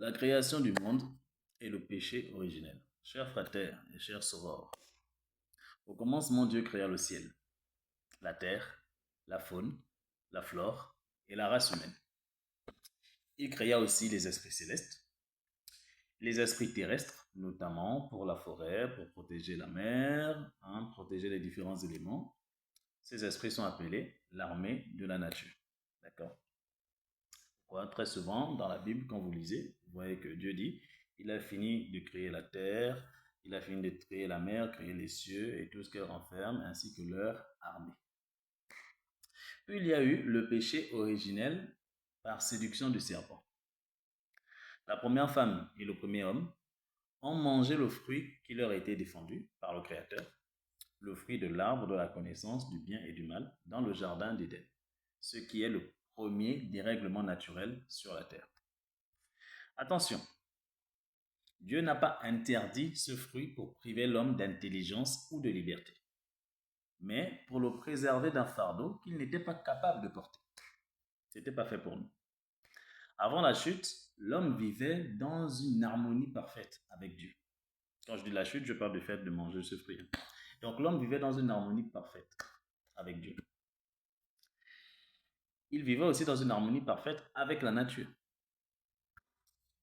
La création du monde et le péché originel. Chers frères et chers sauveurs, au commencement, Dieu créa le ciel, la terre, la faune, la flore et la race humaine. Il créa aussi les esprits célestes, les esprits terrestres, notamment pour la forêt, pour protéger la mer, protéger les différents éléments. Ces esprits sont appelés l'armée de la nature. D'accord? Très souvent, dans la Bible, quand vous lisez, vous voyez que Dieu dit, il a fini de créer la terre, il a fini de créer la mer, créer les cieux et tout ce qu'elle renferme, ainsi que leur armée. Puis il y a eu le péché originel par séduction du serpent. La première femme et le premier homme ont mangé le fruit qui leur a été défendu par le Créateur, le fruit de l'arbre de la connaissance du bien et du mal dans le jardin d'Éden, ce qui est le premier dérèglement naturel sur la terre. Attention, Dieu n'a pas interdit ce fruit pour priver l'homme d'intelligence ou de liberté, mais pour le préserver d'un fardeau qu'il n'était pas capable de porter. Ce n'était pas fait pour nous. Avant la chute, l'homme vivait dans une harmonie parfaite avec Dieu. Quand je dis la chute, je parle du fait de manger ce fruit. Donc l'homme vivait dans une harmonie parfaite avec Dieu. Il vivait aussi dans une harmonie parfaite avec la nature.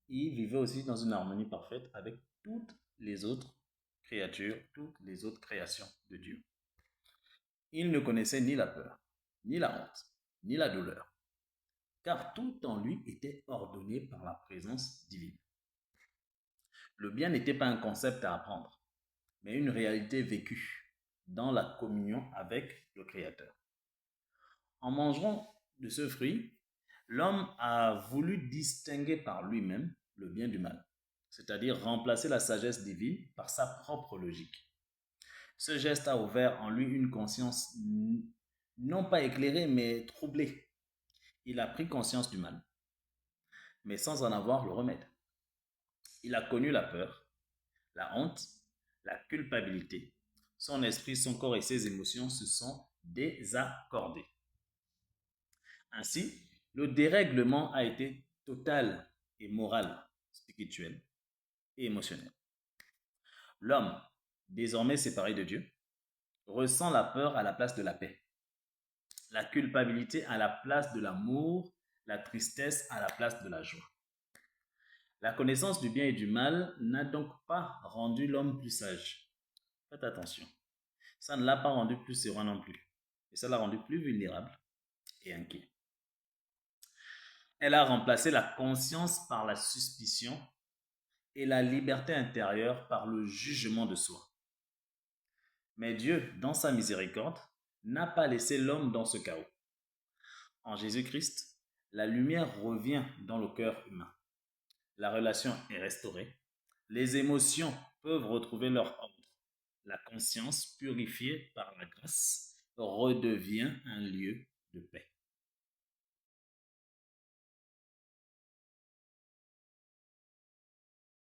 Il vivait aussi dans une harmonie parfaite avec toutes les autres créatures, toutes les autres créations de Dieu. Il ne connaissait ni la peur, ni la honte, ni la douleur, car tout en lui était ordonné par la présence divine. Le bien n'était pas un concept à apprendre, mais une réalité vécue dans la communion avec le Créateur. En mangeant de ce fruit, l'homme a voulu distinguer par lui-même le bien du mal, c'est-à-dire remplacer la sagesse divine par sa propre logique. Ce geste a ouvert en lui une conscience non pas éclairée, mais troublée. Il a pris conscience du mal, mais sans en avoir le remède. Il a connu la peur, la honte, la culpabilité. Son esprit, son corps et ses émotions se sont désaccordés. Ainsi, le dérèglement a été total et moral, spirituel et émotionnel. L'homme, désormais séparé de Dieu, ressent la peur à la place de la paix, la culpabilité à la place de l'amour, la tristesse à la place de la joie. La connaissance du bien et du mal n'a donc pas rendu l'homme plus sage. Faites attention. Ça ne l'a pas rendu plus serein non plus. Et ça l'a rendu plus vulnérable et inquiet. Elle a remplacé la conscience par la suspicion et la liberté intérieure par le jugement de soi. Mais Dieu, dans sa miséricorde, n'a pas laissé l'homme dans ce chaos. En Jésus-Christ, la lumière revient dans le cœur humain. La relation est restaurée. Les émotions peuvent retrouver leur ordre. La conscience, purifiée par la grâce, redevient un lieu de paix.